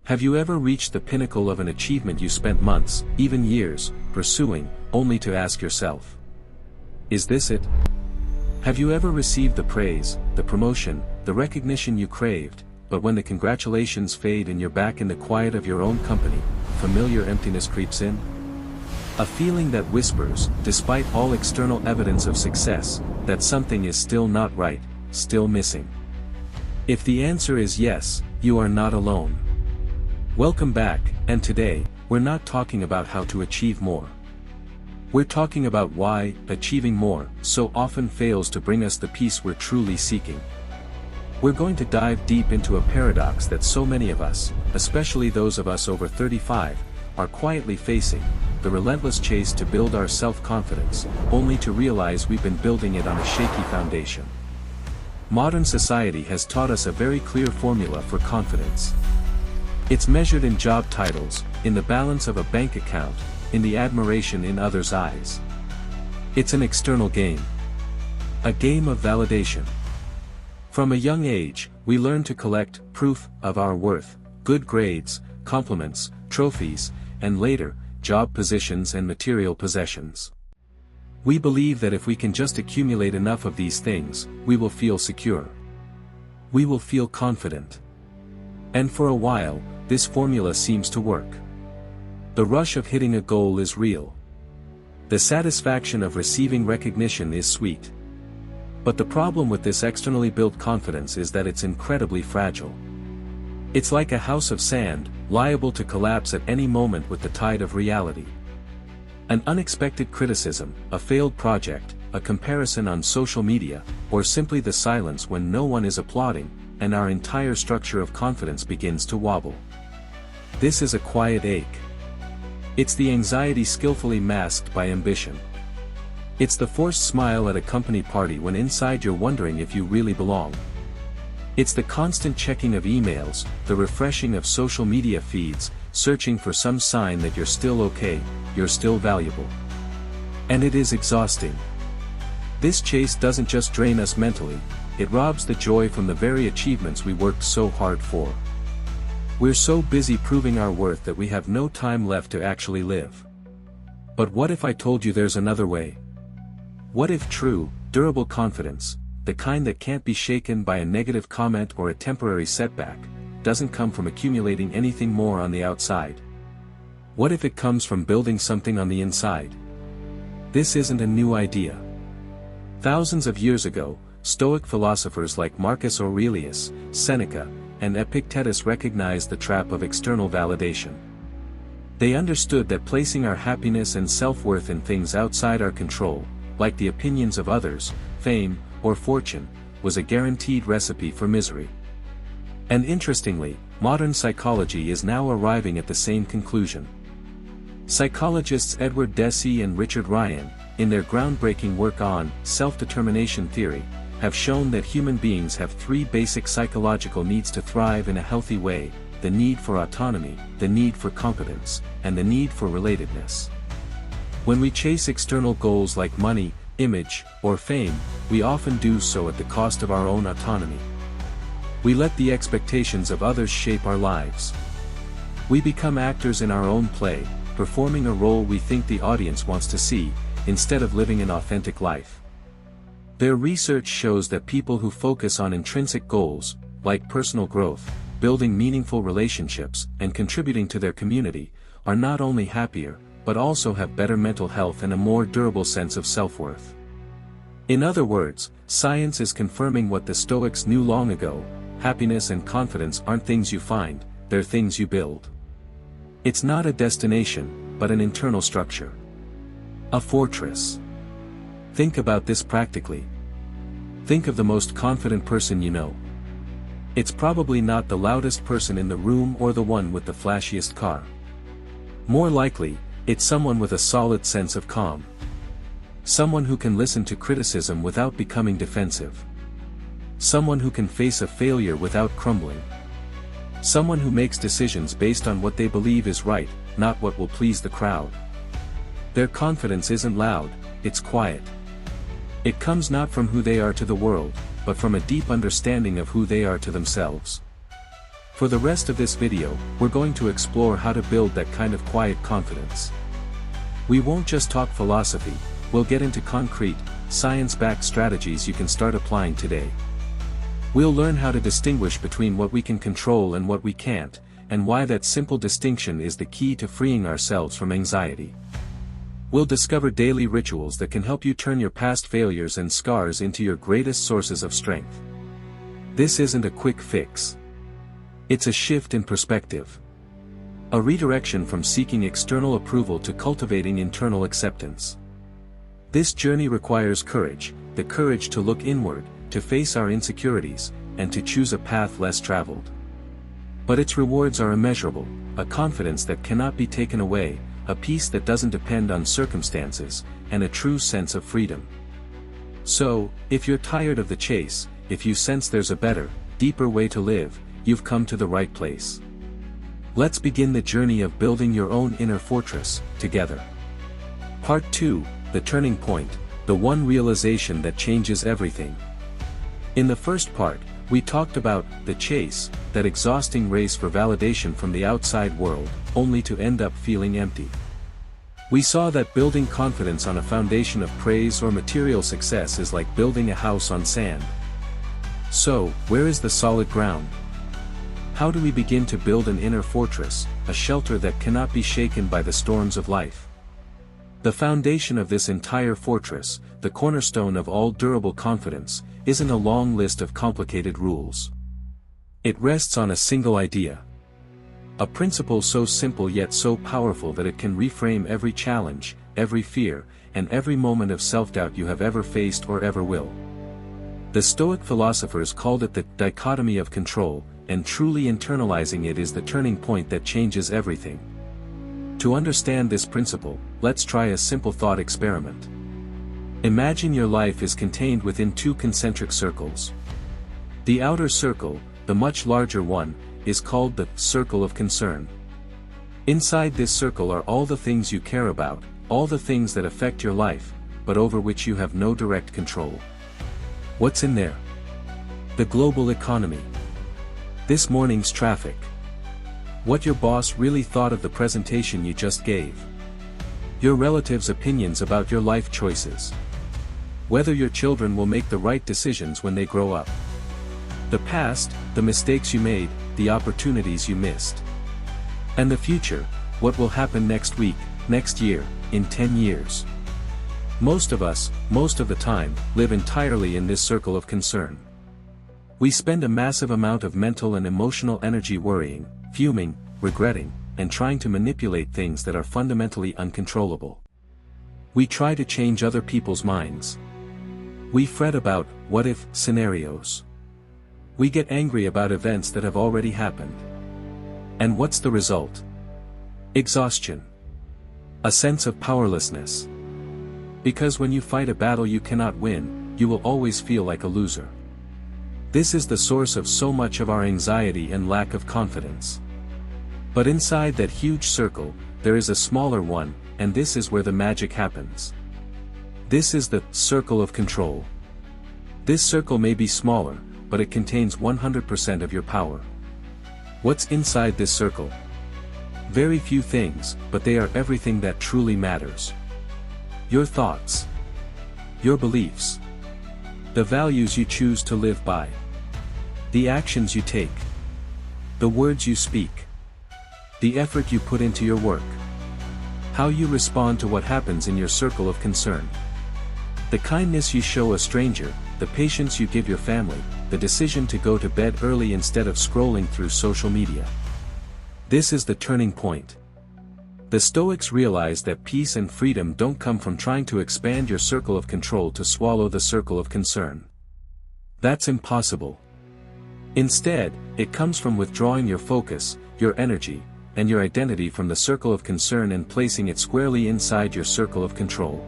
Have you ever reached the pinnacle of an achievement you spent months, even years, pursuing, only to ask yourself, is this it? Have you ever received the praise, the promotion, the recognition you craved, but when the congratulations fade and you're back in the quiet of your own company, familiar emptiness creeps in? A feeling that whispers, despite all external evidence of success, that something is still not right, still missing. If the answer is yes, you are not alone. Welcome back, and today, we're not talking about how to achieve more. We're talking about why achieving more so often fails to bring us the peace we're truly seeking. We're going to dive deep into a paradox that so many of us, especially those of us over 35, are quietly facing: the relentless chase to build our self-confidence, only to realize we've been building it on a shaky foundation. Modern society has taught us a very clear formula for confidence. It's measured in job titles, in the balance of a bank account, in the admiration in others' eyes. It's an external game. A game of validation. From a young age, we learn to collect proof of our worth, good grades, compliments, trophies, and later, job positions and material possessions. We believe that if we can just accumulate enough of these things, we will feel secure. We will feel confident. And for a while, this formula seems to work. The rush of hitting a goal is real. The satisfaction of receiving recognition is sweet. But the problem with this externally built confidence is that it's incredibly fragile. It's like a house of sand, liable to collapse at any moment with the tide of reality. An unexpected criticism, a failed project, a comparison on social media, or simply the silence when no one is applauding, and our entire structure of confidence begins to wobble. This is a quiet ache. It's the anxiety skillfully masked by ambition. It's the forced smile at a company party when inside you're wondering if you really belong. It's the constant checking of emails, the refreshing of social media feeds, searching for some sign that you're still okay, you're still valuable. And it is exhausting. This chase doesn't just drain us mentally, it robs the joy from the very achievements we worked so hard for. We're so busy proving our worth that we have no time left to actually live. But what if I told you there's another way? What if true, durable confidence, the kind that can't be shaken by a negative comment or a temporary setback, doesn't come from accumulating anything more on the outside? What if it comes from building something on the inside? This isn't a new idea. Thousands of years ago, Stoic philosophers like Marcus Aurelius, Seneca, and Epictetus recognized the trap of external validation. They understood that placing our happiness and self-worth in things outside our control, like the opinions of others, fame, or fortune, was a guaranteed recipe for misery. And interestingly, modern psychology is now arriving at the same conclusion. Psychologists Edward Deci and Richard Ryan, in their groundbreaking work on self-determination theory, have shown that human beings have three basic psychological needs to thrive in a healthy way: the need for autonomy, the need for competence, and the need for relatedness. When we chase external goals like money, image, or fame, we often do so at the cost of our own autonomy. We let the expectations of others shape our lives. We become actors in our own play, performing a role we think the audience wants to see, instead of living an authentic life. Their research shows that people who focus on intrinsic goals, like personal growth, building meaningful relationships, and contributing to their community, are not only happier, but also have better mental health and a more durable sense of self-worth. In other words, science is confirming what the Stoics knew long ago: happiness and confidence aren't things you find, they're things you build. It's not a destination, but an internal structure. A fortress. Think about this practically. Think of the most confident person you know. It's probably not the loudest person in the room or the one with the flashiest car. More likely, it's someone with a solid sense of calm. Someone who can listen to criticism without becoming defensive. Someone who can face a failure without crumbling. Someone who makes decisions based on what they believe is right, not what will please the crowd. Their confidence isn't loud, it's quiet. It comes not from who they are to the world, but from a deep understanding of who they are to themselves. For the rest of this video, we're going to explore how to build that kind of quiet confidence. We won't just talk philosophy, we'll get into concrete, science-backed strategies you can start applying today. We'll learn how to distinguish between what we can control and what we can't, and why that simple distinction is the key to freeing ourselves from anxiety. We'll discover daily rituals that can help you turn your past failures and scars into your greatest sources of strength. This isn't a quick fix. It's a shift in perspective. A redirection from seeking external approval to cultivating internal acceptance. This journey requires courage, the courage to look inward, to face our insecurities, and to choose a path less traveled. But its rewards are immeasurable, a confidence that cannot be taken away, a peace that doesn't depend on circumstances, and a true sense of freedom. So, if you're tired of the chase, if you sense there's a better, deeper way to live, you've come to the right place. Let's begin the journey of building your own inner fortress, together. Part 2, the turning point, the one realization that changes everything. In the first part, we talked about the chase, that exhausting race for validation from the outside world, only to end up feeling empty. We saw that building confidence on a foundation of praise or material success is like building a house on sand. So, where is the solid ground? How do we begin to build an inner fortress, a shelter that cannot be shaken by the storms of life? The foundation of this entire fortress, the cornerstone of all durable confidence, isn't a long list of complicated rules. It rests on a single idea. A principle so simple yet so powerful that it can reframe every challenge, every fear, and every moment of self-doubt you have ever faced or ever will. The Stoic philosophers called it the dichotomy of control, and truly internalizing it is the turning point that changes everything. To understand this principle, let's try a simple thought experiment. Imagine your life is contained within two concentric circles. The outer circle, the much larger one, is called the circle of concern. Inside this circle are all the things you care about, all the things that affect your life, but over which you have no direct control. What's in there? The global economy. This morning's traffic. What your boss really thought of the presentation you just gave. Your relatives' opinions about your life choices. Whether your children will make the right decisions when they grow up. The past, the mistakes you made, the opportunities you missed. And the future, what will happen next week, next year, in 10 years. Most of us, most of the time, live entirely in this circle of concern. We spend a massive amount of mental and emotional energy worrying, fuming, regretting, and trying to manipulate things that are fundamentally uncontrollable. We try to change other people's minds. We fret about what-if scenarios. We get angry about events that have already happened. And what's the result? Exhaustion. A sense of powerlessness. Because when you fight a battle you cannot win, you will always feel like a loser. This is the source of so much of our anxiety and lack of confidence. But inside that huge circle, there is a smaller one, and this is where the magic happens. This is the circle of control. This circle may be smaller, but it contains 100% of your power. What's inside this circle? Very few things, but they are everything that truly matters. Your thoughts. Your beliefs. The values you choose to live by. The actions you take. The words you speak. The effort you put into your work. How you respond to what happens in your circle of concern. The kindness you show a stranger, the patience you give your family, the decision to go to bed early instead of scrolling through social media. This is the turning point. The Stoics realize that peace and freedom don't come from trying to expand your circle of control to swallow the circle of concern. That's impossible. Instead, it comes from withdrawing your focus, your energy, and your identity from the circle of concern and placing it squarely inside your circle of control.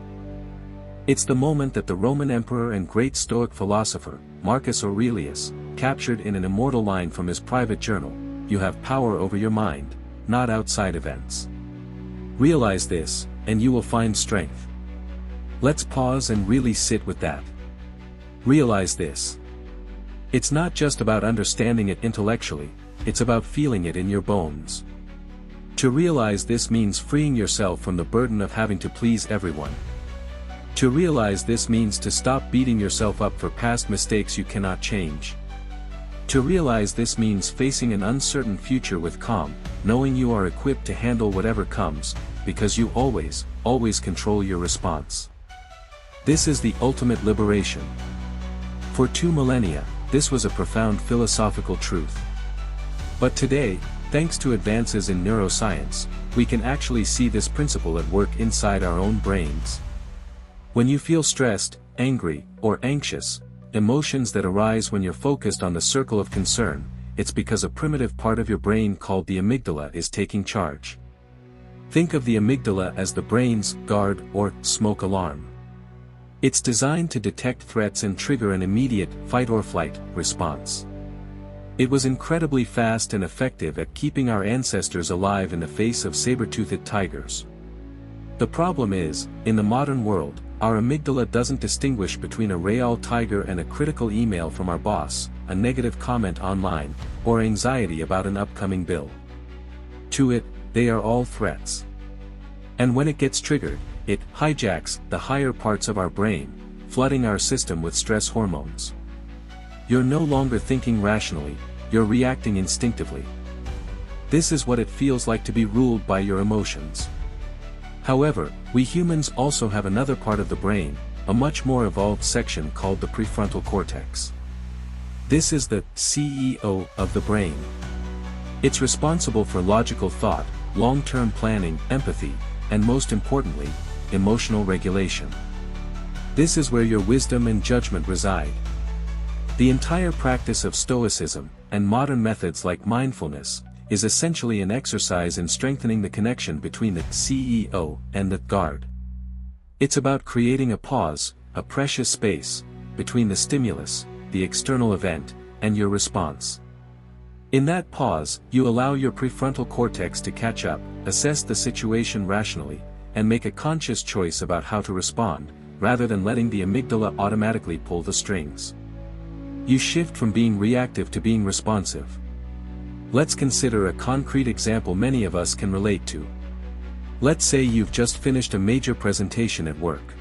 It's the moment that the Roman emperor and great Stoic philosopher, Marcus Aurelius, captured in an immortal line from his private journal: "You have power over your mind, not outside events." Realize this, and you will find strength. Let's pause and really sit with that. Realize this. It's not just about understanding it intellectually, it's about feeling it in your bones. To realize this means freeing yourself from the burden of having to please everyone. To realize this means to stop beating yourself up for past mistakes you cannot change. To realize this means facing an uncertain future with calm, knowing you are equipped to handle whatever comes, because you always control your response. This is the ultimate liberation. For 2 millennia, this was a profound philosophical truth. But today, thanks to advances in neuroscience, we can actually see this principle at work inside our own brains. When you feel stressed, angry, or anxious, emotions that arise when you're focused on the circle of concern, it's because a primitive part of your brain called the amygdala is taking charge. Think of the amygdala as the brain's guard or smoke alarm. It's designed to detect threats and trigger an immediate fight-or-flight response. It was incredibly fast and effective at keeping our ancestors alive in the face of saber-toothed tigers. The problem is, in the modern world, our amygdala doesn't distinguish between a real tiger and a critical email from our boss, a negative comment online, or anxiety about an upcoming bill. To it, they are all threats. And when it gets triggered, it hijacks the higher parts of our brain, flooding our system with stress hormones. You're no longer thinking rationally, you're reacting instinctively. This is what it feels like to be ruled by your emotions. However, we humans also have another part of the brain, a much more evolved section called the prefrontal cortex. This is the CEO of the brain. It's responsible for logical thought, long-term planning, empathy, and most importantly, emotional regulation. This is where your wisdom and judgment reside. The entire practice of Stoicism, and modern methods like mindfulness, is essentially an exercise in strengthening the connection between the CEO and the guard. It's about creating a pause, a precious space, between the stimulus, the external event, and your response. In that pause, you allow your prefrontal cortex to catch up, assess the situation rationally, and make a conscious choice about how to respond, rather than letting the amygdala automatically pull the strings. You shift from being reactive to being responsive. Let's consider a concrete example many of us can relate to. Let's say you've just finished a major presentation at work.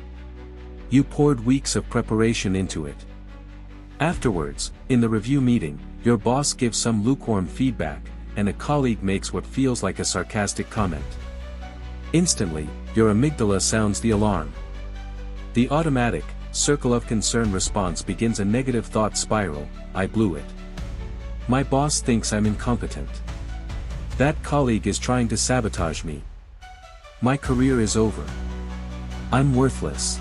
You poured weeks of preparation into it. Afterwards, in the review meeting, your boss gives some lukewarm feedback, and a colleague makes what feels like a sarcastic comment. Instantly, your amygdala sounds the alarm. The automatic, circle of concern response begins a negative thought spiral: I blew it. My boss thinks I'm incompetent. That colleague is trying to sabotage me. My career is over. I'm worthless.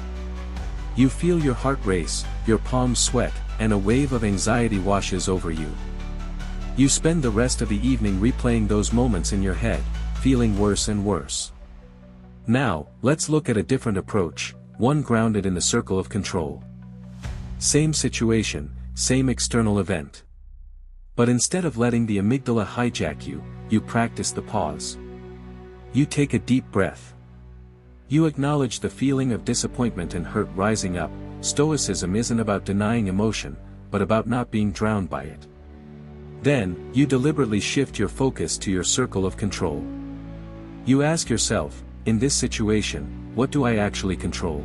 You feel your heart race, your palms sweat, and a wave of anxiety washes over you. You spend the rest of the evening replaying those moments in your head, feeling worse and worse. Now, let's look at a different approach, one grounded in the circle of control. Same situation, same external event. But instead of letting the amygdala hijack you, you practice the pause. You take a deep breath. You acknowledge the feeling of disappointment and hurt rising up. Stoicism isn't about denying emotion, but about not being drowned by it. Then, you deliberately shift your focus to your circle of control. You ask yourself, in this situation, what do I actually control?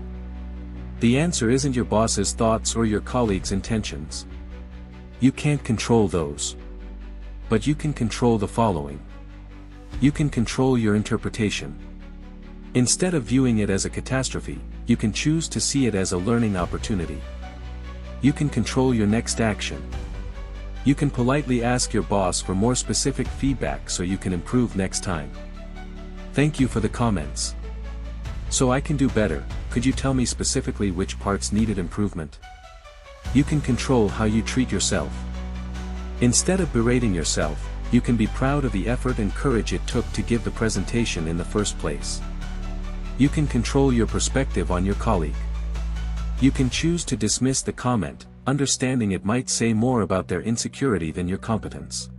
The answer isn't your boss's thoughts or your colleague's intentions. You can't control those. But you can control the following. You can control your interpretation. Instead of viewing it as a catastrophe, you can choose to see it as a learning opportunity. You can control your next action. You can politely ask your boss for more specific feedback so you can improve next time. Thank you for the comments. So I can do better. Could you tell me specifically which parts needed improvement? You can control how you treat yourself. Instead of berating yourself, you can be proud of the effort and courage it took to give the presentation in the first place. You can control your perspective on your colleague. You can choose to dismiss the comment, understanding it might say more about their insecurity than your competence.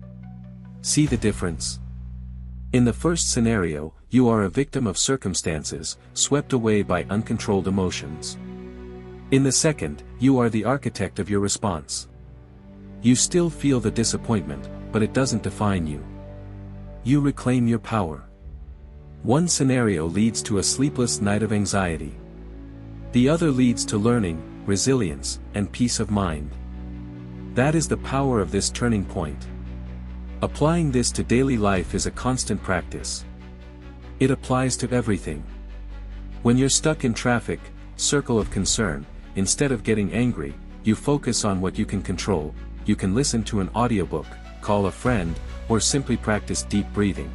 See the difference? In the first scenario, you are a victim of circumstances, swept away by uncontrolled emotions. In the second, you are the architect of your response. You still feel the disappointment, but it doesn't define you. You reclaim your power. One scenario leads to a sleepless night of anxiety. The other leads to learning, resilience, and peace of mind. That is the power of this turning point. Applying this to daily life is a constant practice. It applies to everything. When you're stuck in traffic, circle of concern, instead of getting angry, you focus on what you can control. You can listen to an audiobook, call a friend, or simply practice deep breathing.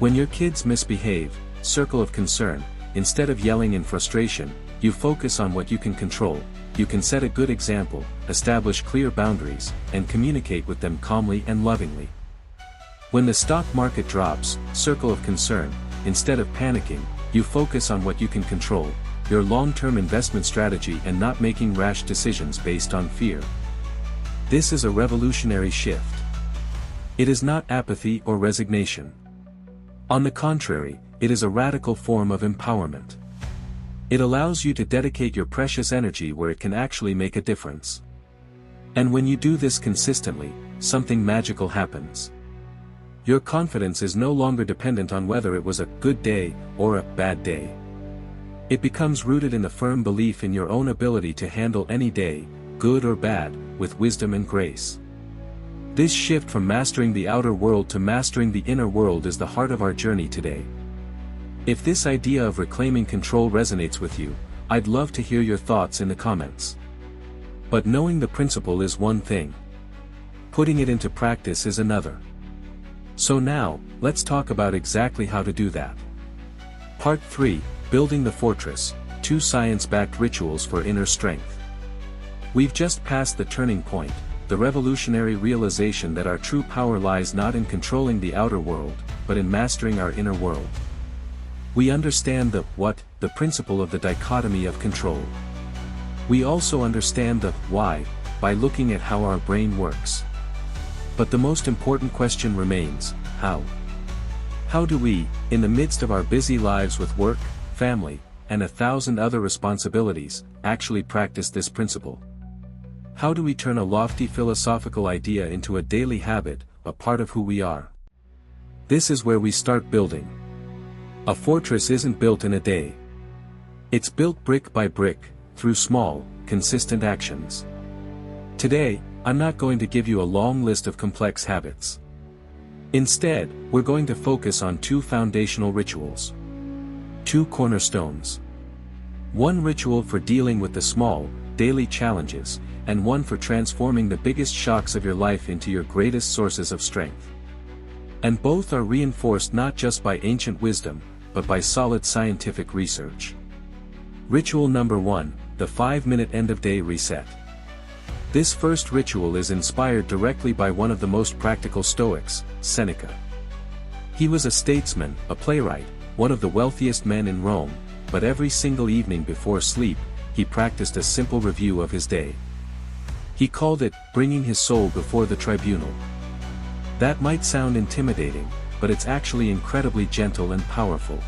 When your kids misbehave, circle of concern, instead of yelling in frustration, you focus on what you can control. You can set a good example, establish clear boundaries, and communicate with them calmly and lovingly. When the stock market drops, circle of concern, instead of panicking, you focus on what you can control, your long-term investment strategy, and not making rash decisions based on fear. This is a revolutionary shift. It is not apathy or resignation. On the contrary, it is a radical form of empowerment. It allows you to dedicate your precious energy where it can actually make a difference. And when you do this consistently, something magical happens. Your confidence is no longer dependent on whether it was a good day or a bad day. It becomes rooted in the firm belief in your own ability to handle any day, good or bad, with wisdom and grace. This shift from mastering the outer world to mastering the inner world is the heart of our journey today. If this idea of reclaiming control resonates with you, I'd love to hear your thoughts in the comments. But knowing the principle is one thing. Putting it into practice is another. So now, let's talk about exactly how to do that. Part 3, Building the Fortress, 2 Science-Backed Rituals for Inner Strength. We've just passed the turning point, the revolutionary realization that our true power lies not in controlling the outer world, but in mastering our inner world. We understand the what, the principle of the dichotomy of control. We also understand the why, by looking at how our brain works. But the most important question remains, how? How do we, in the midst of our busy lives with work, family, and 1,000 other responsibilities, actually practice this principle? How do we turn a lofty philosophical idea into a daily habit, a part of who we are? This is where we start building. A fortress isn't built in a day. It's built brick by brick, through small, consistent actions. Today, I'm not going to give you a long list of complex habits. Instead, we're going to focus on 2 foundational rituals. 2 cornerstones. One ritual for dealing with the small, daily challenges, and one for transforming the biggest shocks of your life into your greatest sources of strength. And both are reinforced not just by ancient wisdom, but by solid scientific research. Ritual number 1, the 5-minute end-of-day reset. This first ritual is inspired directly by one of the most practical Stoics, Seneca. He was a statesman, a playwright, one of the wealthiest men in Rome, but every single evening before sleep, he practiced a simple review of his day. He called it, bringing his soul before the tribunal. That might sound intimidating, but it's actually incredibly gentle and powerful.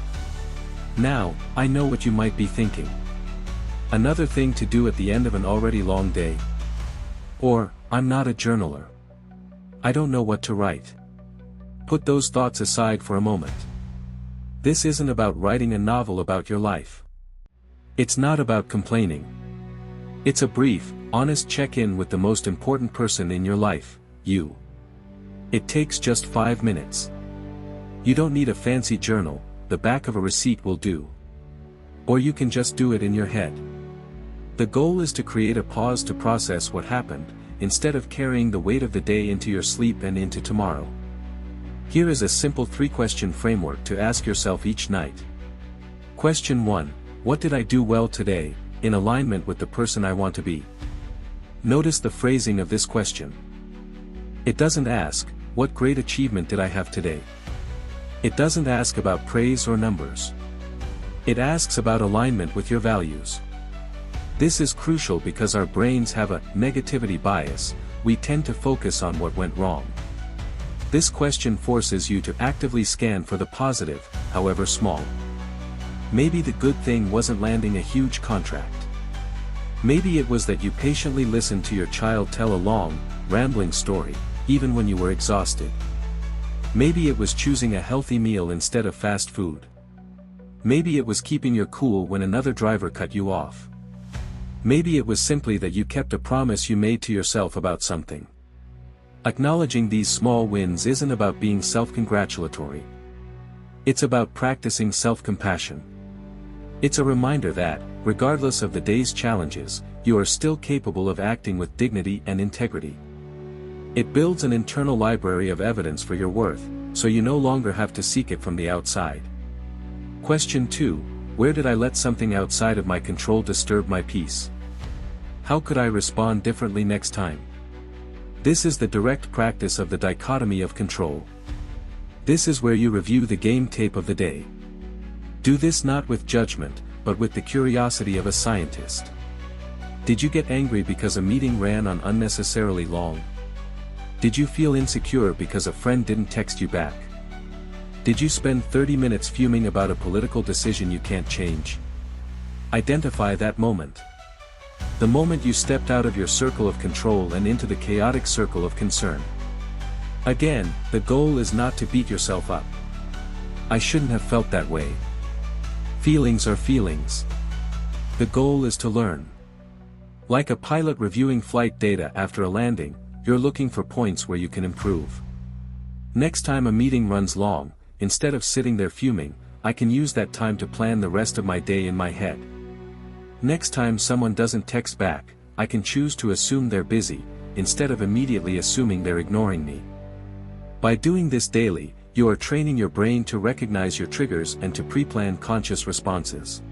Now, I know what you might be thinking. Another thing to do at the end of an already long day. Or, I'm not a journaler. I don't know what to write. Put those thoughts aside for a moment. This isn't about writing a novel about your life. It's not about complaining. It's a brief, honest check-in with the most important person in your life, you. It takes just 5 minutes. You don't need a fancy journal, the back of a receipt will do. Or you can just do it in your head. The goal is to create a pause to process what happened, instead of carrying the weight of the day into your sleep and into tomorrow. Here is a simple 3-question framework to ask yourself each night. Question 1, what did I do well today, in alignment with the person I want to be? Notice the phrasing of this question. It doesn't ask, what great achievement did I have today? It doesn't ask about praise or numbers. It asks about alignment with your values. This is crucial because our brains have a negativity bias. We tend to focus on what went wrong. This question forces you to actively scan for the positive, however small. Maybe the good thing wasn't landing a huge contract. Maybe it was that you patiently listened to your child tell a long, rambling story, even when you were exhausted. Maybe it was choosing a healthy meal instead of fast food. Maybe it was keeping your cool when another driver cut you off. Maybe it was simply that you kept a promise you made to yourself about something. Acknowledging these small wins isn't about being self-congratulatory. It's about practicing self-compassion. It's a reminder that, regardless of the day's challenges, you are still capable of acting with dignity and integrity. It builds an internal library of evidence for your worth, so you no longer have to seek it from the outside. Question 2. Where did I let something outside of my control disturb my peace? How could I respond differently next time? This is the direct practice of the dichotomy of control. This is where you review the game tape of the day. Do this not with judgment, but with the curiosity of a scientist. Did you get angry because a meeting ran on unnecessarily long? Did you feel insecure because a friend didn't text you back? Did you spend 30 minutes fuming about a political decision you can't change? Identify that moment. The moment you stepped out of your circle of control and into the chaotic circle of concern. Again, the goal is not to beat yourself up. I shouldn't have felt that way. Feelings are feelings. The goal is to learn. Like a pilot reviewing flight data after a landing, you're looking for points where you can improve. Next time a meeting runs long, instead of sitting there fuming, I can use that time to plan the rest of my day in my head. Next time someone doesn't text back, I can choose to assume they're busy, instead of immediately assuming they're ignoring me. By doing this daily, you are training your brain to recognize your triggers and to pre-plan conscious responses.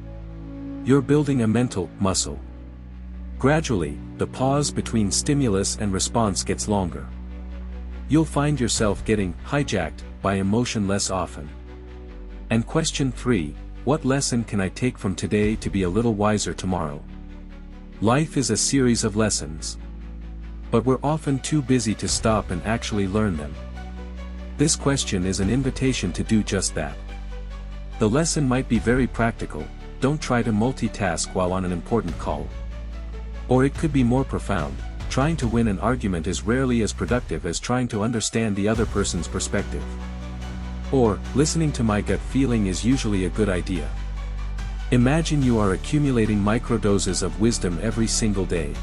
You're building a mental muscle. Gradually, the pause between stimulus and response gets longer. You'll find yourself getting hijacked by emotion less often. And question 3, what lesson can I take from today to be a little wiser tomorrow? Life is a series of lessons. But we're often too busy to stop and actually learn them. This question is an invitation to do just that. The lesson might be very practical: don't try to multitask while on an important call. Or it could be more profound: trying to win an argument is rarely as productive as trying to understand the other person's perspective. Or, listening to my gut feeling is usually a good idea. Imagine you are accumulating microdoses of wisdom every single day.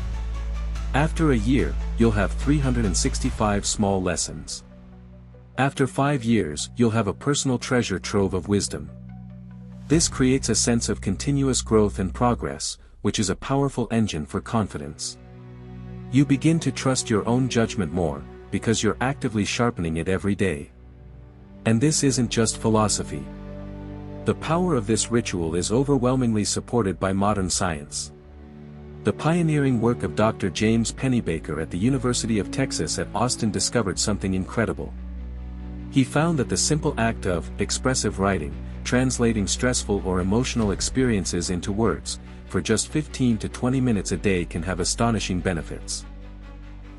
After a year, you'll have 365 small lessons. After 5 years, you'll have a personal treasure trove of wisdom. This creates a sense of continuous growth and progress, which is a powerful engine for confidence. You begin to trust your own judgment more, because you're actively sharpening it every day. And this isn't just philosophy. The power of this ritual is overwhelmingly supported by modern science. The pioneering work of Dr. James Pennebaker at the University of Texas at Austin discovered something incredible. He found that the simple act of expressive writing, translating stressful or emotional experiences into words, for just 15 to 20 minutes a day can have astonishing benefits.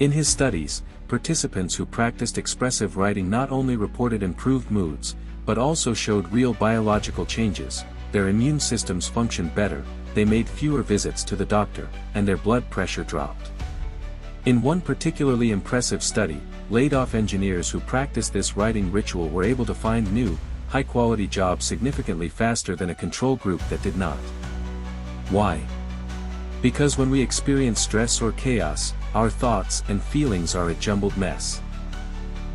In his studies, participants who practiced expressive writing not only reported improved moods, but also showed real biological changes. Their immune systems functioned better, they made fewer visits to the doctor, and their blood pressure dropped. In one particularly impressive study, laid-off engineers who practiced this writing ritual were able to find new, high-quality jobs significantly faster than a control group that did not. Why? Because when we experience stress or chaos, our thoughts and feelings are a jumbled mess.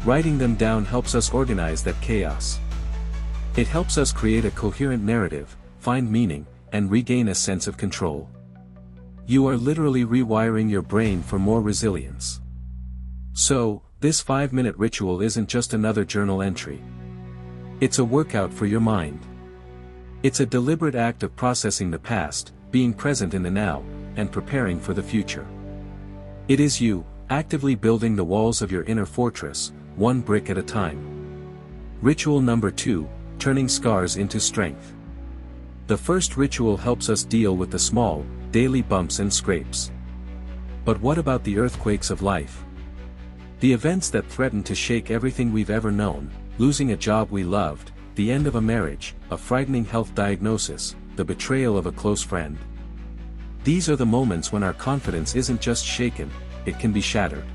Writing them down helps us organize that chaos. It helps us create a coherent narrative, find meaning, and regain a sense of control. You are literally rewiring your brain for more resilience. So, this 5-minute ritual isn't just another journal entry. It's a workout for your mind. It's a deliberate act of processing the past, being present in the now, and preparing for the future. It is you, actively building the walls of your inner fortress, one brick at a time. Ritual number 2, turning scars into strength. The first ritual helps us deal with the small, daily bumps and scrapes. But what about the earthquakes of life? The events that threaten to shake everything we've ever known: losing a job we loved, the end of a marriage, a frightening health diagnosis, the betrayal of a close friend. These are the moments when our confidence isn't just shaken, it can be shattered.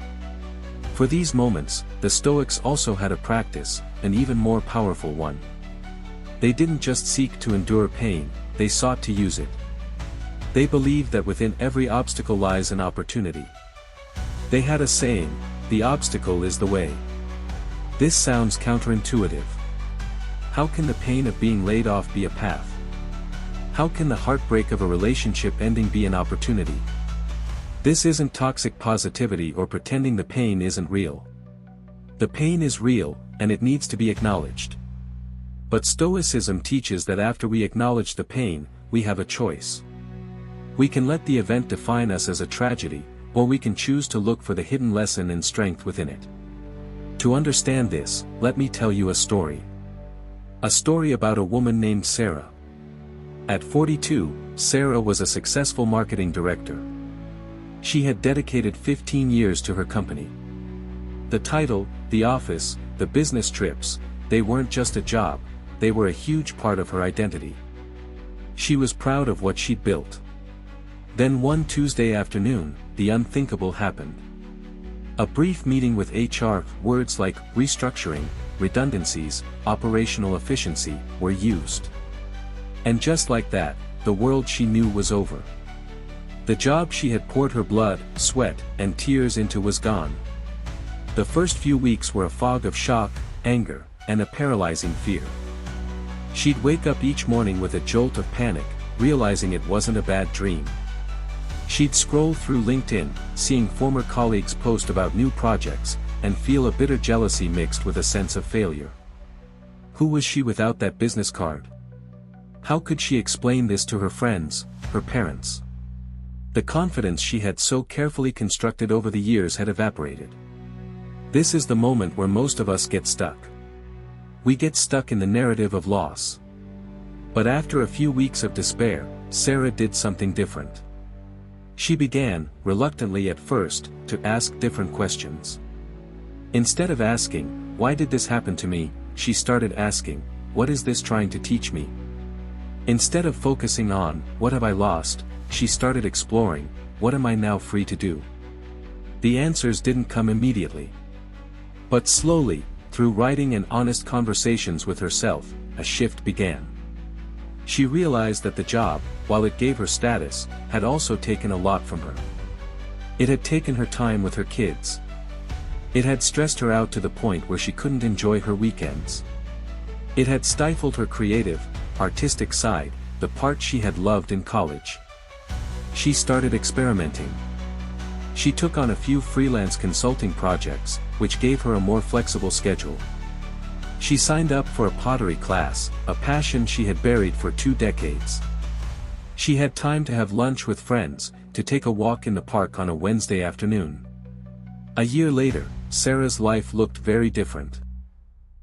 For these moments, the Stoics also had a practice, an even more powerful one. They didn't just seek to endure pain, they sought to use it. They believed that within every obstacle lies an opportunity. They had a saying, "The obstacle is the way." This sounds counterintuitive. How can the pain of being laid off be a path? How can the heartbreak of a relationship ending be an opportunity? This isn't toxic positivity or pretending the pain isn't real. The pain is real, and it needs to be acknowledged. But Stoicism teaches that after we acknowledge the pain, we have a choice. We can let the event define us as a tragedy, or we can choose to look for the hidden lesson and strength within it. To understand this, let me tell you a story. A story about a woman named Sarah. At 42, Sarah was a successful marketing director. She had dedicated 15 years to her company. The title, the office, the business trips, they weren't just a job, they were a huge part of her identity. She was proud of what she'd built. Then one Tuesday afternoon, the unthinkable happened. A brief meeting with HR, words like restructuring, redundancies, operational efficiency, were used. And just like that, the world she knew was over. The job she had poured her blood, sweat, and tears into was gone. The first few weeks were a fog of shock, anger, and a paralyzing fear. She'd wake up each morning with a jolt of panic, realizing it wasn't a bad dream. She'd scroll through LinkedIn, seeing former colleagues post about new projects, and feel a bitter jealousy mixed with a sense of failure. Who was she without that business card? How could she explain this to her friends, her parents? The confidence she had so carefully constructed over the years had evaporated. This is the moment where most of us get stuck. We get stuck in the narrative of loss. But after a few weeks of despair, Sarah did something different. She began, reluctantly at first, to ask different questions. Instead of asking, "Why did this happen to me?" she started asking, "What is this trying to teach me?" Instead of focusing on, "What have I lost?" she started exploring, "What am I now free to do?" The answers didn't come immediately. But slowly, through writing and honest conversations with herself, a shift began. She realized that the job, while it gave her status, had also taken a lot from her. It had taken her time with her kids. It had stressed her out to the point where she couldn't enjoy her weekends. It had stifled her creative, artistic side, the part she had loved in college. She started experimenting. She took on a few freelance consulting projects, which gave her a more flexible schedule. She signed up for a pottery class, a passion she had buried for 2 decades. She had time to have lunch with friends, to take a walk in the park on a Wednesday afternoon. A year later, Sarah's life looked very different.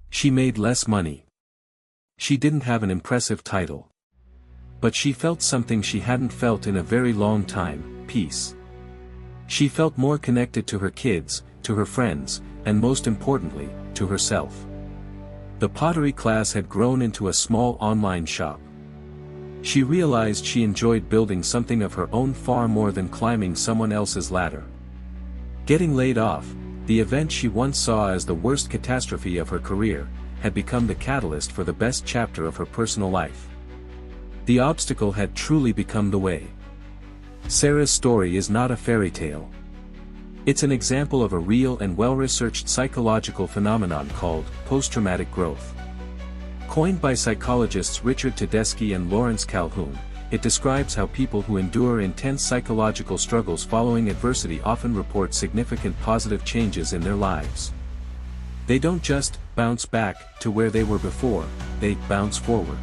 She made less money. She didn't have an impressive title. But she felt something she hadn't felt in a very long time, peace. She felt more connected to her kids, to her friends, and most importantly, to herself. The pottery class had grown into a small online shop. She realized she enjoyed building something of her own far more than climbing someone else's ladder. Getting laid off, the event she once saw as the worst catastrophe of her career, had become the catalyst for the best chapter of her personal life. The obstacle had truly become the way. Sarah's story is not a fairy tale. It's an example of a real and well-researched psychological phenomenon called post-traumatic growth. Coined by psychologists Richard Tedeschi and Lawrence Calhoun, it describes how people who endure intense psychological struggles following adversity often report significant positive changes in their lives. They don't just bounce back to where they were before, they bounce forward.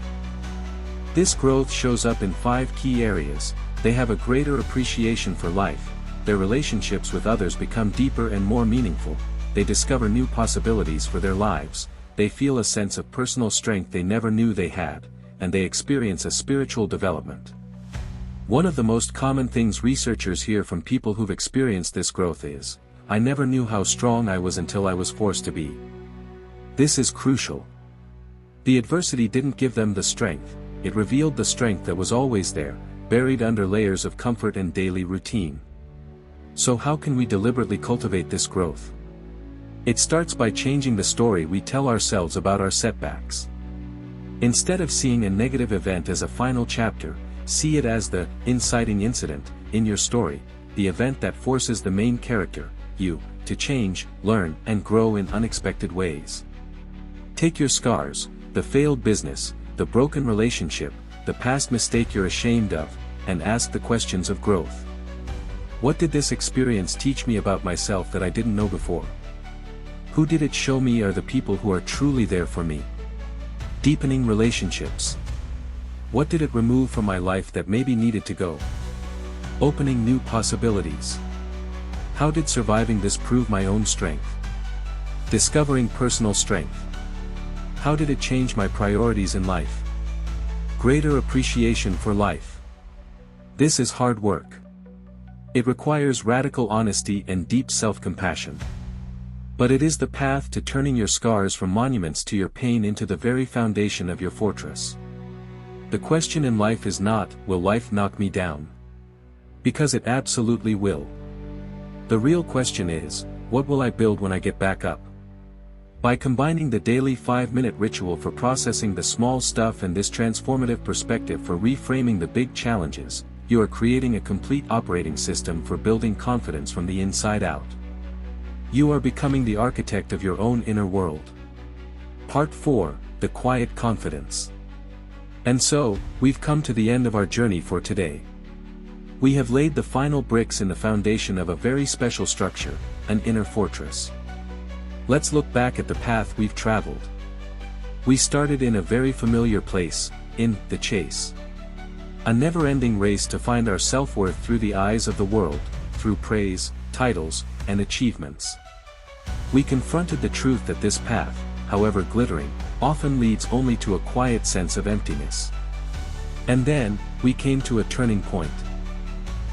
This growth shows up in 5 key areas. They have a greater appreciation for life, their relationships with others become deeper and more meaningful, they discover new possibilities for their lives, they feel a sense of personal strength they never knew they had, and they experience a spiritual development. One of the most common things researchers hear from people who've experienced this growth is, "I never knew how strong I was until I was forced to be." This is crucial. The adversity didn't give them the strength, it revealed the strength that was always there, buried under layers of comfort and daily routine. So how can we deliberately cultivate this growth? It starts by changing the story we tell ourselves about our setbacks. Instead of seeing a negative event as a final chapter, see it as the inciting incident in your story, the event that forces the main character, you, to change, learn, and grow in unexpected ways. Take your scars, the failed business, the broken relationship, the past mistake you're ashamed of, and ask the questions of growth. What did this experience teach me about myself that I didn't know before? Who did it show me are the people who are truly there for me? Deepening relationships. What did it remove from my life that maybe needed to go? Opening new possibilities. How did surviving this prove my own strength? Discovering personal strength. How did it change my priorities in life? Greater appreciation for life. This is hard work. It requires radical honesty and deep self-compassion. But it is the path to turning your scars from monuments to your pain into the very foundation of your fortress. The question in life is not, will life knock me down? Because it absolutely will. The real question is, what will I build when I get back up? By combining the daily 5-minute ritual for processing the small stuff and this transformative perspective for reframing the big challenges, you are creating a complete operating system for building confidence from the inside out. You are becoming the architect of your own inner world. Part 4, The Quiet Confidence. And so, we've come to the end of our journey for today. We have laid the final bricks in the foundation of a very special structure, an inner fortress. Let's look back at the path we've traveled. We started in a very familiar place, in the chase. A never-ending race to find our self-worth through the eyes of the world, through praise, titles, and achievements. We confronted the truth that this path, however glittering, often leads only to a quiet sense of emptiness. And then, we came to a turning point.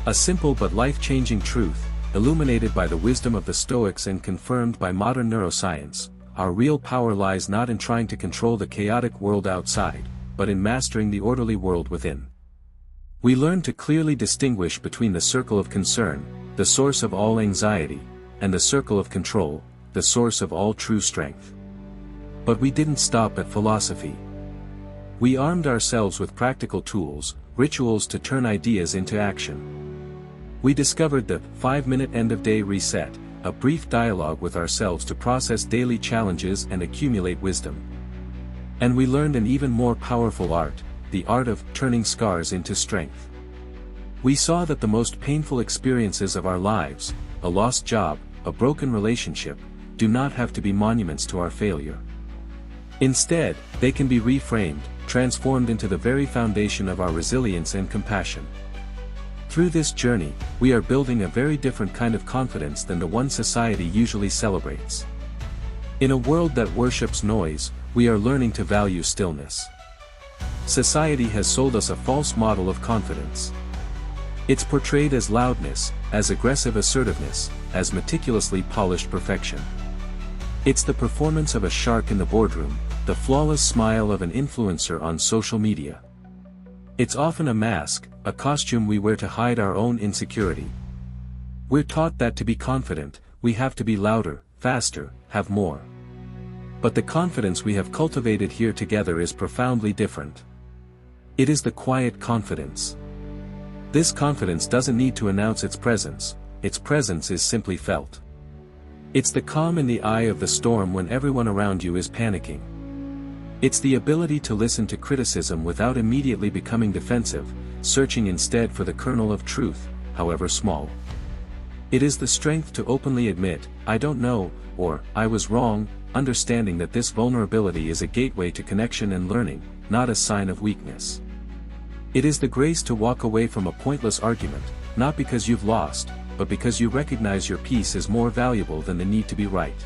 A simple but life-changing truth, illuminated by the wisdom of the Stoics and confirmed by modern neuroscience: our real power lies not in trying to control the chaotic world outside, but in mastering the orderly world within. We learned to clearly distinguish between the circle of concern, the source of all anxiety, and the circle of control, the source of all true strength. But we didn't stop at philosophy. We armed ourselves with practical tools, rituals to turn ideas into action. We discovered the 5-minute end-of-day reset, a brief dialogue with ourselves to process daily challenges and accumulate wisdom. And we learned an even more powerful art, the art of turning scars into strength. We saw that the most painful experiences of our lives, a lost job, a broken relationship, do not have to be monuments to our failure. Instead, they can be reframed, transformed into the very foundation of our resilience and compassion. Through this journey, we are building a very different kind of confidence than the one society usually celebrates. In a world that worships noise, we are learning to value stillness. Society has sold us a false model of confidence. It's portrayed as loudness, as aggressive assertiveness, as meticulously polished perfection. It's the performance of a shark in the boardroom, the flawless smile of an influencer on social media. It's often a mask, a costume we wear to hide our own insecurity. We're taught that to be confident, we have to be louder, faster, have more. But the confidence we have cultivated here together is profoundly different. It is the quiet confidence. This confidence doesn't need to announce its presence is simply felt. It's the calm in the eye of the storm when everyone around you is panicking. It's the ability to listen to criticism without immediately becoming defensive, searching instead for the kernel of truth, however small. It is the strength to openly admit, I don't know, or, I was wrong, understanding that this vulnerability is a gateway to connection and learning, not a sign of weakness. It is the grace to walk away from a pointless argument, not because you've lost, but because you recognize your peace is more valuable than the need to be right.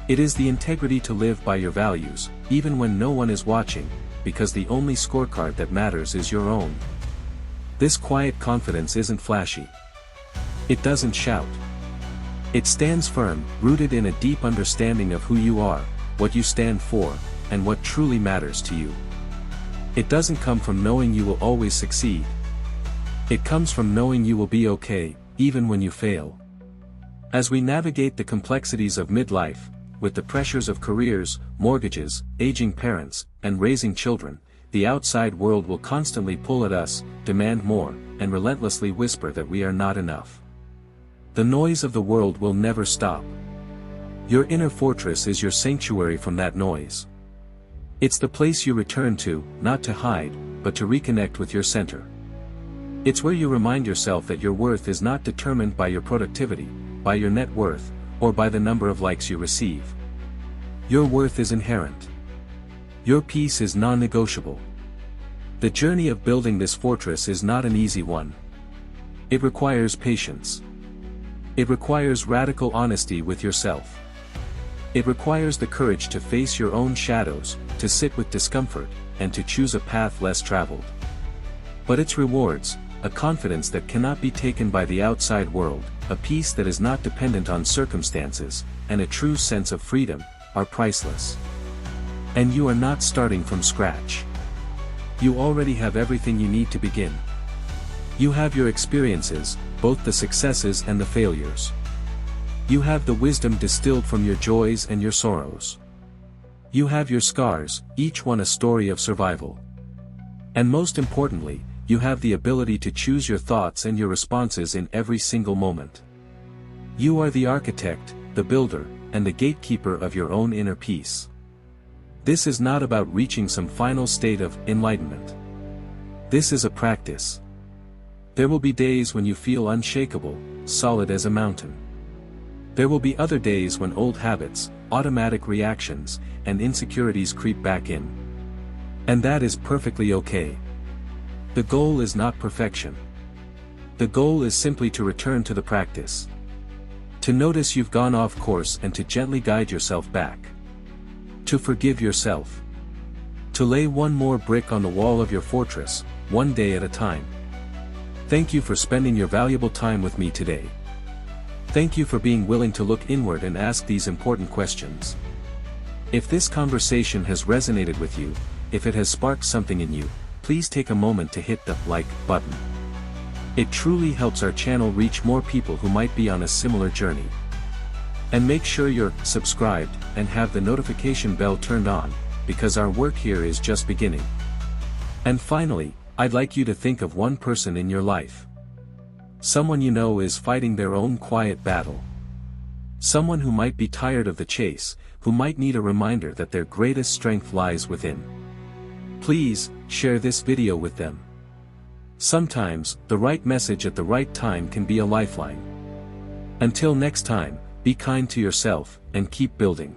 It is the integrity to live by your values, even when no one is watching, because the only scorecard that matters is your own. This quiet confidence isn't flashy. It doesn't shout. It stands firm, rooted in a deep understanding of who you are, what you stand for, and what truly matters to you. It doesn't come from knowing you will always succeed. It comes from knowing you will be okay, even when you fail. As we navigate the complexities of midlife, with the pressures of careers, mortgages, aging parents, and raising children, the outside world will constantly pull at us, demand more, and relentlessly whisper that we are not enough. The noise of the world will never stop. Your inner fortress is your sanctuary from that noise. It's the place you return to, not to hide, but to reconnect with your center. It's where you remind yourself that your worth is not determined by your productivity, by your net worth, or by the number of likes you receive. Your worth is inherent. Your peace is non-negotiable. The journey of building this fortress is not an easy one. It requires patience. It requires radical honesty with yourself. It requires the courage to face your own shadows, to sit with discomfort, and to choose a path less traveled. But its rewards, a confidence that cannot be taken by the outside world, a peace that is not dependent on circumstances, and a true sense of freedom, are priceless. And you are not starting from scratch. You already have everything you need to begin. You have your experiences, both the successes and the failures. You have the wisdom distilled from your joys and your sorrows. You have your scars, each one a story of survival. And most importantly, you have the ability to choose your thoughts and your responses in every single moment. You are the architect, the builder, and the gatekeeper of your own inner peace. This is not about reaching some final state of enlightenment. This is a practice. There will be days when you feel unshakable, solid as a mountain. There will be other days when old habits, automatic reactions, and insecurities creep back in. And that is perfectly okay. The goal is not perfection. The goal is simply to return to the practice. To notice you've gone off course and to gently guide yourself back. To forgive yourself. To lay one more brick on the wall of your fortress, one day at a time. Thank you for spending your valuable time with me today. Thank you for being willing to look inward and ask these important questions. If this conversation has resonated with you, if it has sparked something in you, please take a moment to hit the like button. It truly helps our channel reach more people who might be on a similar journey. And make sure you're subscribed and have the notification bell turned on, because our work here is just beginning. And finally, I'd like you to think of one person in your life. Someone you know is fighting their own quiet battle. Someone who might be tired of the chase, who might need a reminder that their greatest strength lies within. Please, share this video with them. Sometimes, the right message at the right time can be a lifeline. Until next time, be kind to yourself, and keep building.